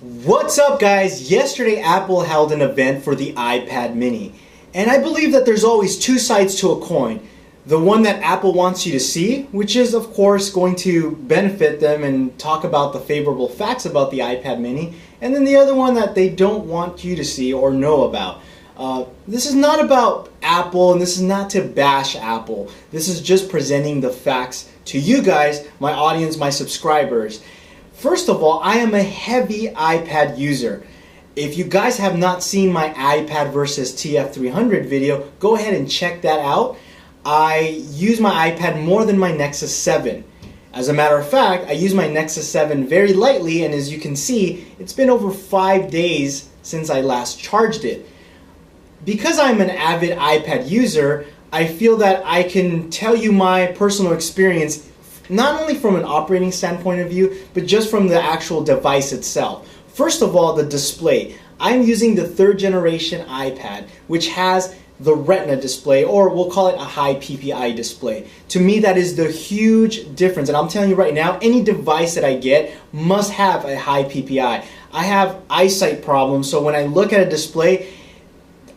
What's up, guys? Yesterday Apple held an event for the iPad mini, and I believe that there's always two sides to a coin. The one that Apple wants you to see, which is of course going to benefit them and talk about the favorable facts about the iPad mini, and then the other one that they don't want you to see or know about. This is not about Apple, and this is not to bash Apple. This is just presenting the facts to you guys, my audience, my subscribers. First of all, I am a heavy iPad user. If you guys have not seen my iPad versus TF300 video, go ahead and check that out. I use my iPad more than my Nexus 7. As a matter of fact, I use my Nexus 7 very lightly, and as you can see, it's been over 5 days since I last charged it. Because I'm an avid iPad user, I feel that I can tell you my personal experience not only from an operating standpoint of view, but just from the actual device itself. First of all, the display. I'm using the 3rd generation iPad, which has the Retina display, or we'll call it a high PPI display. To me, that is the huge difference. And I'm telling you right now, any device that I get must have a high PPI. I have eyesight problems, so when I look at a display,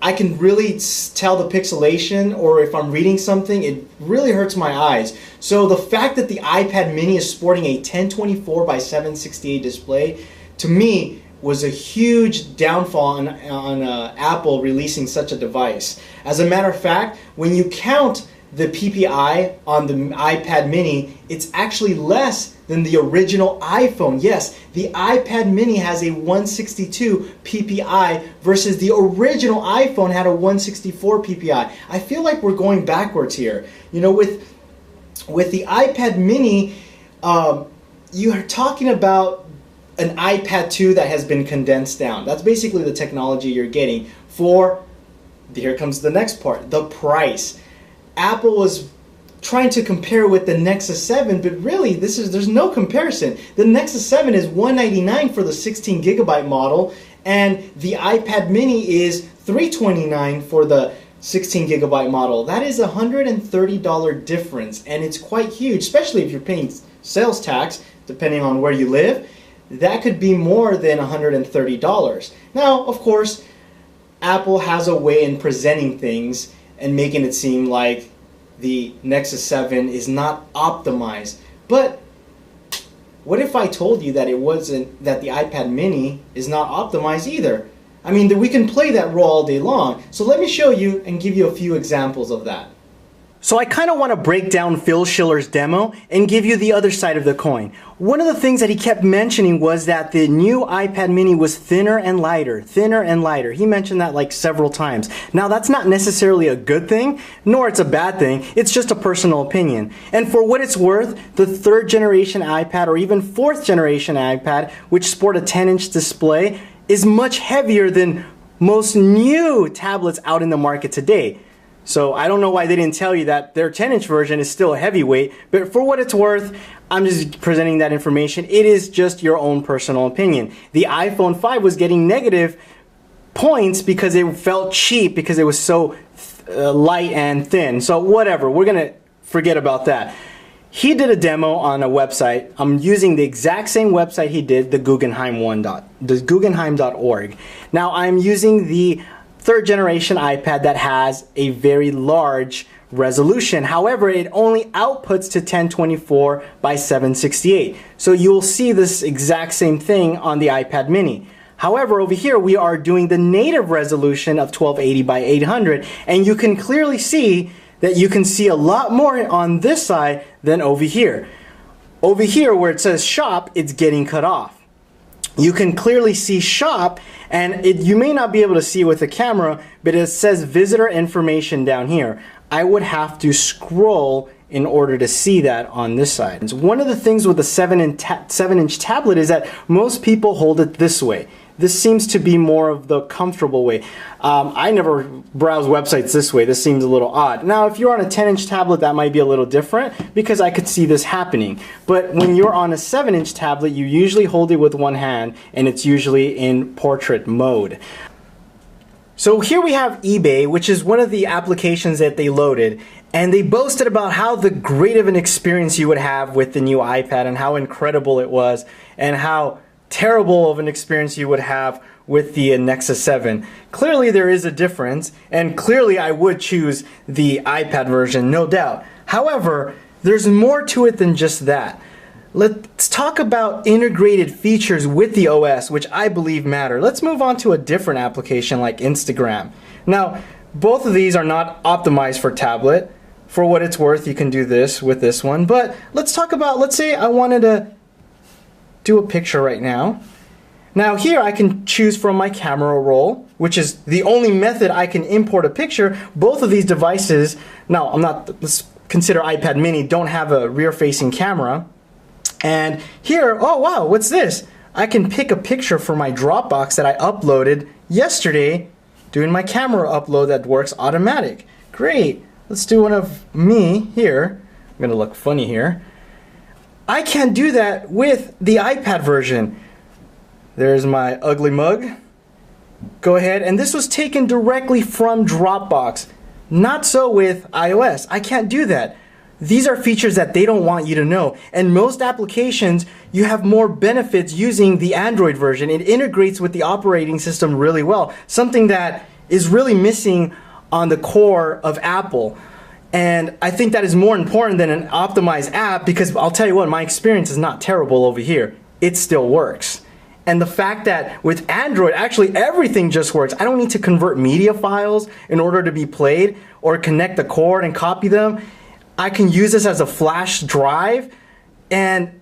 I can really tell the pixelation, or if I'm reading something, it really hurts my eyes. So the fact that the iPad mini is sporting a 1024 by 768 display, to me, was a huge downfall on Apple releasing such a device. As a matter of fact, when you count the PPI on the iPad mini, it's actually less than the original iPhone. Yes, the iPad mini has a 162 PPI versus the original iPhone had a 164 PPI. I feel like we're going backwards here. You know, with the iPad mini, you are talking about an iPad 2 that has been condensed down. That's basically the technology you're getting for, here comes the next part, the price. Apple was trying to compare with the Nexus 7, but really there's no comparison. The Nexus 7 is $199 for the 16 gigabyte model, and the iPad mini is $329 for the 16 gigabyte model. That is a $130 difference, and it's quite huge, especially if you're paying sales tax, depending on where you live. That could be more than $130. Now, of course, Apple has a way in presenting things and making it seem like the Nexus 7 is not optimized. But what if I told you that that the iPad mini is not optimized either? I mean, we can play that role all day long. So let me show you and give you a few examples of that. So I kind of want to break down Phil Schiller's demo and give you the other side of the coin. One of the things that he kept mentioning was that the new iPad mini was thinner and lighter, thinner and lighter. He mentioned that like several times. Now that's not necessarily a good thing, nor it's a bad thing. It's just a personal opinion. And for what it's worth, the 3rd generation iPad or even 4th generation iPad, which sport a 10-inch display, is much heavier than most new tablets out in the market today. So I don't know why they didn't tell you that their 10-inch version is still a heavyweight, but for what it's worth, I'm just presenting that information. It is just your own personal opinion. The iPhone 5 was getting negative points because it felt cheap because it was so light and thin. So whatever, we're gonna forget about that. He did a demo on a website. I'm using the exact same website he did, the Guggenheim.org. Now I'm using the 3rd generation iPad that has a very large resolution. However, it only outputs to 1024 by 768. So you'll see this exact same thing on the iPad mini. However, over here we are doing the native resolution of 1280 by 800, and you can clearly see that you can see a lot more on this side than over here. Over here where it says shop, it's getting cut off. You can clearly see shop, and you may not be able to see with the camera, but it says visitor information down here. I would have to scroll in order to see that on this side. One of the things with the 7-inch tablet is that most people hold it this way. This seems to be more of the comfortable way. I never browse websites this way. This seems a little odd. Now, if you're on a 10-inch tablet, that might be a little different because I could see this happening. But when you're on a 7-inch tablet, you usually hold it with one hand, and it's usually in portrait mode. So here we have eBay, which is one of the applications that they loaded, and they boasted about how great of an experience you would have with the new iPad and how incredible it was and how terrible of an experience you would have with the Nexus 7. Clearly there is a difference, and clearly I would choose the iPad version, no doubt. However, there's more to it than just that. Let's talk about integrated features with the OS, which I believe matter. Let's move on to a different application like Instagram. Now, both of these are not optimized for tablet. For what it's worth, you can do this with this one. But let's talk about, let's say I wanted to do a picture right now. Now here I can choose from my camera roll, which is the only method I can import a picture. Both of these devices, now let's consider iPad mini, don't have a rear-facing camera. And here, oh wow, what's this? I can pick a picture for my Dropbox that I uploaded yesterday, doing my camera upload that works automatic. Great. Let's do one of me here. I'm gonna look funny here. I can't do that with the iPad version. There's my ugly mug. Go ahead, and this was taken directly from Dropbox. Not so with iOS. I can't do that. These are features that they don't want you to know. And most applications, you have more benefits using the Android version. It integrates with the operating system really well. Something that is really missing on the core of Apple. And I think that is more important than an optimized app, because I'll tell you what, my experience is not terrible over here. It still works. And the fact that with Android, actually everything just works. I don't need to convert media files in order to be played or connect the cord and copy them. I can use this as a flash drive, and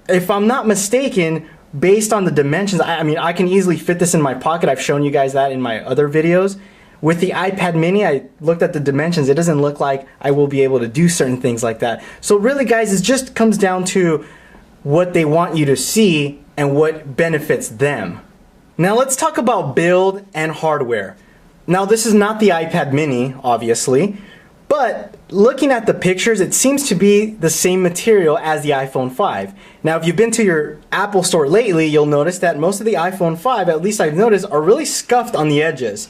if I'm not mistaken, based on the dimensions, I mean, I can easily fit this in my pocket. I've shown you guys that in my other videos. With the iPad mini, I looked at the dimensions. It doesn't look like I will be able to do certain things like that. So really, guys, it just comes down to what they want you to see and what benefits them. Now let's talk about build and hardware. Now this is not the iPad mini, obviously, but looking at the pictures, it seems to be the same material as the iPhone 5. Now if you've been to your Apple store lately, you'll notice that most of the iPhone 5, at least I've noticed, are really scuffed on the edges.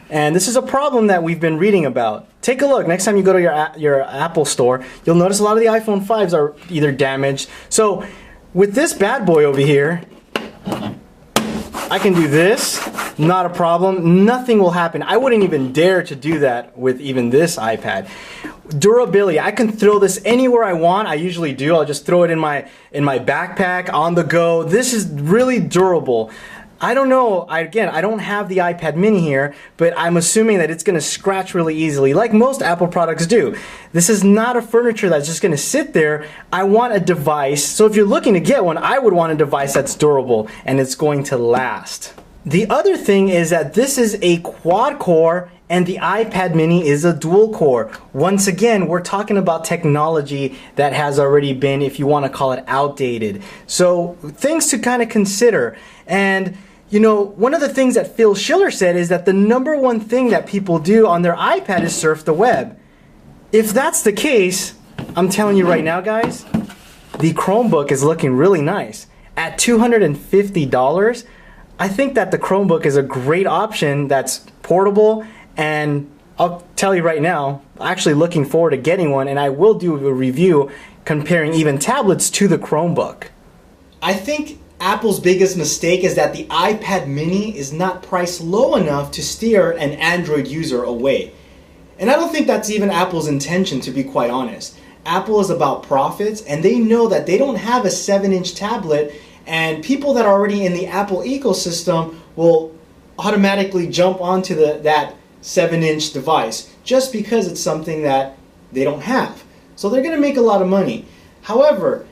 And this is a problem that we've been reading about. Take a look. Next time you go to your Apple store, you'll notice a lot of the iPhone 5s are either damaged. So with this bad boy over here, I can do this, not a problem. Nothing will happen. I wouldn't even dare to do that with even this iPad. Durability, I can throw this anywhere I want. I usually do. I'll just throw it in my backpack, on the go. This is really durable. I don't know, again, I don't have the iPad mini here, but I'm assuming that it's going to scratch really easily, like most Apple products do. This is not a furniture that's just going to sit there. I want a device, so if you're looking to get one, I would want a device that's durable and it's going to last. The other thing is that this is a quad core and the iPad mini is a dual core. Once again, we're talking about technology that has already been, if you want to call it, outdated. So things to kind of consider. And you know, one of the things that Phil Schiller said is that the #1 thing that people do on their iPad is surf the web. If that's the case, I'm telling you right now, guys, the Chromebook is looking really nice. At $250, I think that the Chromebook is a great option that's portable, and I'll tell you right now, actually looking forward to getting one, and I will do a review comparing even tablets to the Chromebook. I think Apple's biggest mistake is that the iPad mini is not priced low enough to steer an Android user away. And I don't think that's even Apple's intention, to be quite honest. Apple is about profits, and they know that they don't have a 7-inch tablet, and people that are already in the Apple ecosystem will automatically jump onto that 7-inch device just because it's something that they don't have. So they're going to make a lot of money. However,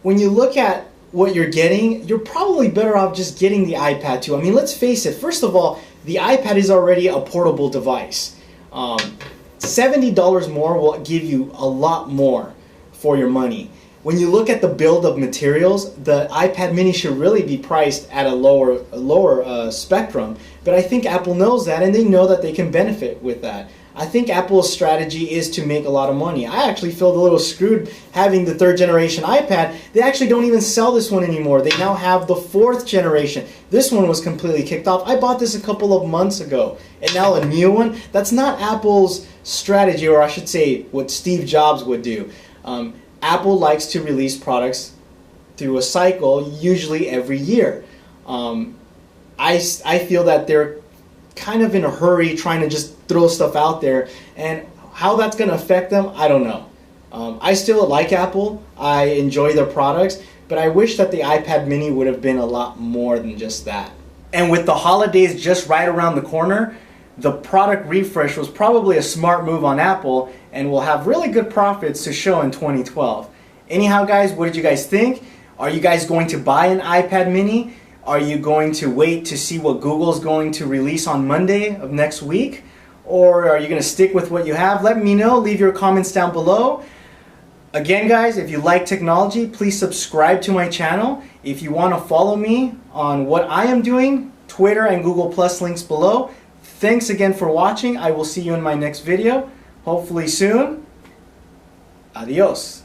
when you look at what you're getting, you're probably better off just getting the iPad 2. I mean, let's face it, first of all, the iPad is already a portable device. $70 more will give you a lot more for your money. When you look at the build of materials, the iPad mini should really be priced at a lower spectrum, but I think Apple knows that, and they know that they can benefit with that. I think Apple's strategy is to make a lot of money. I actually feel a little screwed having the 3rd generation iPad. They actually don't even sell this one anymore. They now have the 4th generation. This one was completely kicked off. I bought this a couple of months ago, and now a new one. That's not Apple's strategy, or I should say what Steve Jobs would do. Apple likes to release products through a cycle, usually every year. I feel that they're kind of in a hurry trying to just throw stuff out there, and how that's going to affect them, I don't know. I still like Apple. I enjoy their products, but I wish that the iPad mini would have been a lot more than just that. And with the holidays just right around the corner, the product refresh was probably a smart move on Apple and will have really good profits to show in 2012. Anyhow, guys, what did you guys think? Are you guys going to buy an iPad mini? Are you going to wait to see what Google's going to release on Monday of next week? Or are you going to stick with what you have? Let me know. Leave your comments down below. Again, guys, if you like technology, please subscribe to my channel. If you want to follow me on what I am doing, Twitter and Google Plus links below. Thanks again for watching. I will see you in my next video, hopefully soon. Adios.